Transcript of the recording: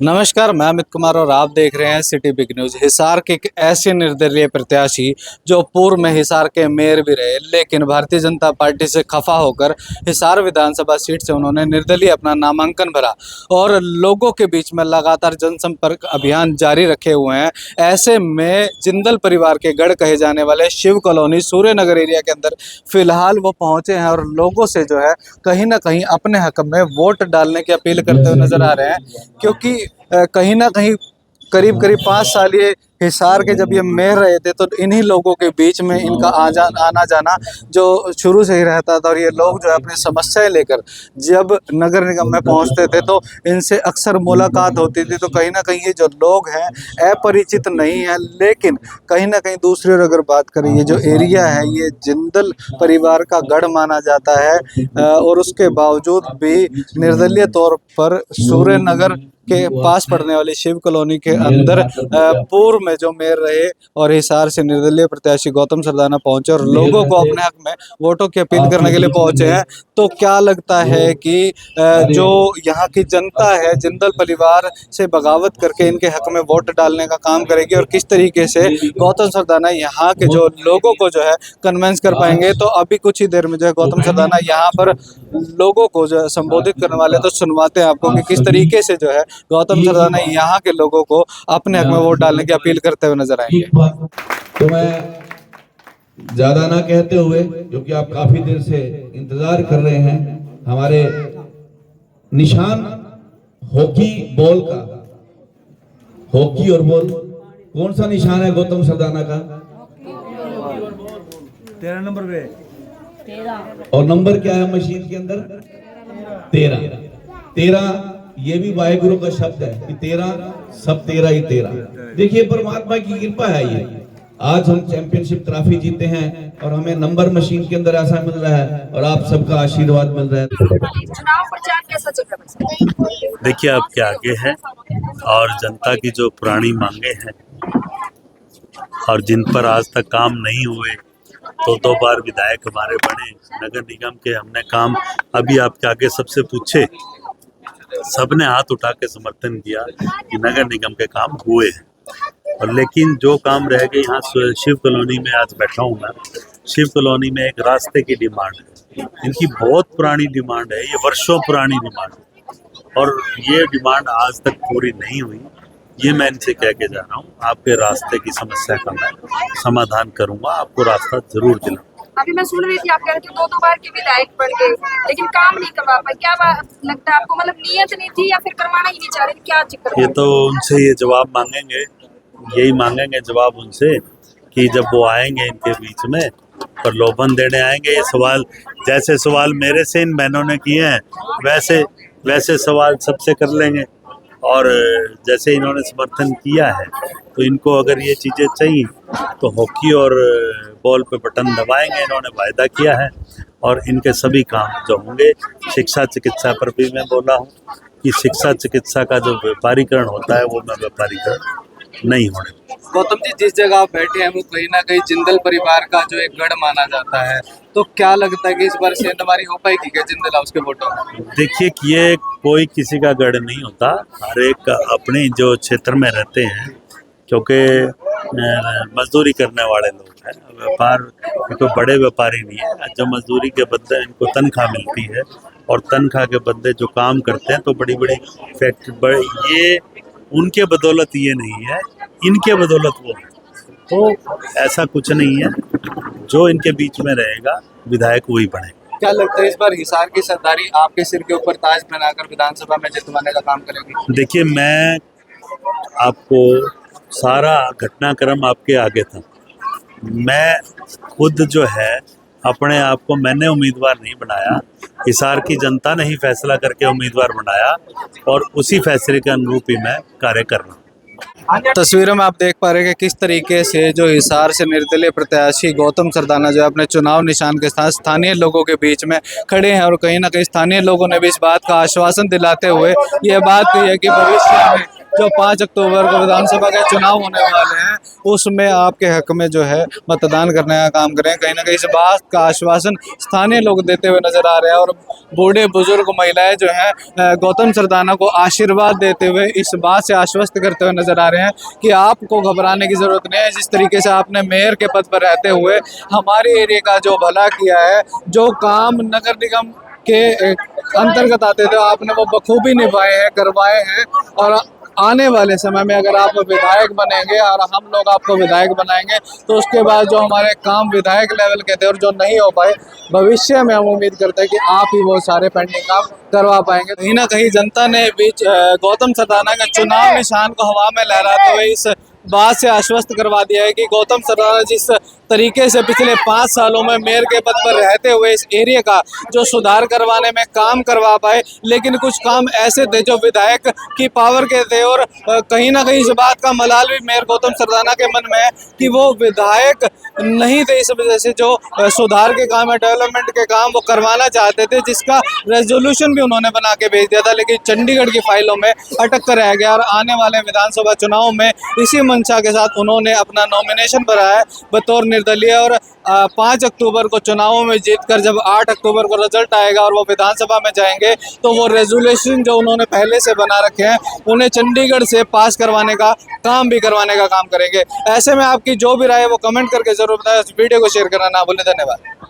नमस्कार, मैं अमित कुमार और आप देख रहे हैं सिटी बिग न्यूज। हिसार के एक ऐसे निर्दलीय प्रत्याशी जो पूर्व में हिसार के मेयर भी रहे, लेकिन भारतीय जनता पार्टी से खफा होकर हिसार विधानसभा सीट से उन्होंने निर्दलीय अपना नामांकन भरा और लोगों के बीच में लगातार जनसंपर्क अभियान जारी रखे हुए हैं। ऐसे में जिंदल परिवार के गढ़ कहे जाने वाले शिव कॉलोनी सूर्यनगर एरिया के अंदर फिलहाल वो पहुंचे हैं और लोगों से जो है कहीं ना कहीं अपने हक में वोट डालने की अपील करते हुए नजर आ रहे हैं, क्योंकि कहीं ना कहीं करीब 5 साल ये हिसार के जब ये मेयर रहे थे तो इन्हीं लोगों के बीच में इनका आना जाना जो शुरू से ही रहता था। और ये लोग जो है अपनी समस्याएं लेकर जब नगर निगम में पहुंचते थे तो इनसे अक्सर मुलाकात होती थी। तो कहीं ना कहीं ये जो लोग हैं अपरिचित नहीं है, लेकिन कहीं ना कहीं दूसरी ओर अगर बात करें, ये जो एरिया है ये जिंदल परिवार का गढ़ माना जाता है और उसके बावजूद भी निर्दलीय तौर पर सूर्यनगर के पास पड़ने वाली शिव कॉलोनी के अंदर पूर्व में जो मेयर रहे और हिसार से निर्दलीय प्रत्याशी गौतम सरदाना पहुंचे और लोगों को अपने हक में वोटों की अपील करने के लिए पहुंचे हैं। तो क्या लगता है कि जो यहाँ की जनता है जिंदल परिवार से बगावत करके इनके हक में वोट डालने का काम करेगी और किस तरीके से गौतम सरदाना यहाँ के जो लोगों को जो है कन्विंस कर पाएंगे? तो अभी कुछ ही देर में जो है गौतम सरदाना यहाँ पर लोगों को जो है संबोधित करने वाले, तो सुनवाते हैं आपको कि किस तरीके से जो है गौतम सरदाना यहाँ के लोगों को अपने हक में वोट डालने की अपील करते हुए नजर आएंगे। तो मैं ज्यादा ना कहते हुए, क्योंकि आप काफी देर से इंतजार कर रहे हैं, हमारे निशान हॉकी बॉल का, हॉकी और बॉल कौन सा निशान है गौतम सरदाना का? 13 नंबर पे। और नंबर क्या है मशीन के अंदर? 13। ये भी वाहेगुरु का शब्द है कि 13 सब 13 ही 13। देखिए परमात्मा की कृपा है। ये आज हम चैंपियनशिप ट्रॉफी जीते हैं और हमें नंबर मशीन के अंदर ऐसा मिल रहा है और आप सबका आशीर्वाद मिल रहा है। चुनाव प्रचार कैसा चल रहा है? देखिए आपके आगे है और जनता की जो पुरानी मांगे हैं और जिन पर आज तक काम नहीं हुए, तो 2 बार विधायक हमारे बने नगर निगम के, हमने काम अभी आपके आगे सबसे पूछे, सबने हाथ उठा के समर्थन किया कि नगर निगम के काम हुए हैं। और लेकिन जो काम रह गए, यहाँ शिव कॉलोनी में आज बैठा हूँ मैं, शिव कॉलोनी में एक रास्ते की डिमांड है। इनकी बहुत पुरानी डिमांड है, ये वर्षों पुरानी डिमांड है और ये डिमांड आज तक पूरी नहीं हुई। ये मैं इनसे कह के जा रहा हूँ, आपके रास्ते की समस्या का मैं समाधान करूँगा, आपको रास्ता जरूर दिलाऊंगा। अभी मैं सुन रही थी आप कह रहे थे 2 बार के विधायक बन गए लेकिन काम नहीं करवा पाए। क्या लगता है आपको, मतलब नीयत नहीं थी या फिर करवाना ही नहीं चाह रहे थे? क्या चक्कर? ये तो उनसे ये जवाब मांगेंगे, यही मांगेंगे जवाब उनसे कि जब वो आएंगे इनके बीच में प्रलोभन देने आएंगे। ये सवाल जैसे सवाल मेरे से इन बहनों ने किए हैं वैसे सवाल सबसे कर लेंगे। और जैसे इन्होंने समर्थन किया है तो इनको अगर ये चीज़ें चाहिए तो हॉकी और बॉल पे बटन दबाएंगे, इन्होंने वायदा किया है। और इनके सभी काम जो होंगे, शिक्षा चिकित्सा पर भी मैं बोला हूँ कि शिक्षा चिकित्सा का जो व्यापारीकरण होता है वो मैं व्यापारीकरण नहीं होने। गौतम जी, जिस जगह आप बैठे हैं वो कहीं ना कहीं जिंदल परिवार का जो एक गढ़ माना जाता है, तो क्या लगता है कि इस बार सेंधमारी हो पाएगी क्या जिंदल हाउस के वोटों में? देखिए कि ये कोई किसी का गढ़ नहीं होता, हर एक अपने जो क्षेत्र में रहते हैं, क्योंकि मजदूरी करने वाले लोग हैं। व्यापार कोई बड़े व्यापारी नहीं है, जो मजदूरी के बदले इनको तनख्वाह मिलती है और तनख्वाह के बदले जो काम करते हैं तो बड़ी बड़ी फैक्ट्री, ये उनके बदौलत ये नहीं है, इनके बदौलत वो है। तो ऐसा कुछ नहीं है, जो इनके बीच में रहेगा विधायक वही बनेगा। क्या लगता है इस बार हिसार की सरदारी आपके सिर के ऊपर ताज बनाकर विधानसभा में जितवाने का काम करेगी? देखिए, मैं आपको सारा घटनाक्रम आपके आगे था। मैं खुद जो है अपने आप को मैंने उम्मीदवार नहीं बनाया, हिसार की जनता ने ही फैसला करके उम्मीदवार बनाया और उसी फैसले के अनुरूप ही मैं कार्य कर रहा हूँ। तस्वीरों में आप देख पा रहे हैं कि किस तरीके से जो हिसार से निर्दलीय प्रत्याशी गौतम सरदाना जो है अपने चुनाव निशान के साथ स्थानीय लोगों के बीच में खड़े हैं और कहीं ना कहीं स्थानीय लोगों ने भी इस बात का आश्वासन दिलाते हुए यह बात कही है कि भविष्य में जो 5 अक्टूबर को विधानसभा के चुनाव होने वाले हैं उसमें आपके हक में जो है मतदान करने का काम करें। कहीं ना कहीं इस बात का आश्वासन स्थानीय लोग देते हुए नजर आ रहे हैं और बूढ़े बुजुर्ग महिलाएं जो हैं गौतम सरदाना को आशीर्वाद देते हुए इस बात से आश्वस्त करते हुए नजर आ रहे हैं कि आपको घबराने की जरूरत नहीं है। जिस तरीके से आपने मेयर के पद पर रहते हुए हमारे एरिया का जो भला किया है, जो काम नगर निगम के अंतर्गत आते थे आपने वो बखूबी निभाए हैं, करवाए हैं। और आने वाले समय में अगर आप विधायक बनेंगे और हम लोग आपको विधायक बनाएंगे तो उसके बाद जो हमारे काम विधायक लेवल के थे और जो नहीं हो पाए, भविष्य में हम उम्मीद करते हैं कि आप ही वो सारे पेंडिंग काम करवा पाएंगे। कहीं ना कहीं जनता ने बीच गौतम सरदाना के चुनाव निशान को हवा में लहराते हुए इस बात से आश्वस्त करवा दिया है कि गौतम सरदाना जिस तरीके से पिछले 5 सालों में मेयर के पद पर रहते हुए इस एरिया का जो सुधार करवाने में काम करवा पाए, लेकिन कुछ काम ऐसे थे जो विधायक की पावर के थे और कहीं ना कहीं इस बात का मलाल भी मेयर गौतम सरदाना के मन में है कि वो विधायक नहीं थे। इस वजह से जो सुधार के काम है, डेवलपमेंट के काम वो करवाना चाहते थे, जिसका रेजोल्यूशन भी उन्होंने बना के भेज दिया था, लेकिन चंडीगढ़ की फाइलों में अटक कर रह गया। और आने वाले विधानसभा चुनाव में इसी मंशा के साथ उन्होंने अपना नॉमिनेशन भरा है बतौर निर्दलीय और 5 अक्टूबर को चुनावों में जीतकर जब 8 अक्टूबर को रिजल्ट आएगा और वो विधानसभा में जाएंगे तो वो रेजोल्यूशन जो उन्होंने पहले से बना रखे हैं उन्हें चंडीगढ़ से पास करवाने का काम भी करवाने का काम करेंगे। ऐसे में आपकी जो भी राय है वो कमेंट करके जरूर बताएं। इस वीडियो को शेयर करना ना भूलें। धन्यवाद।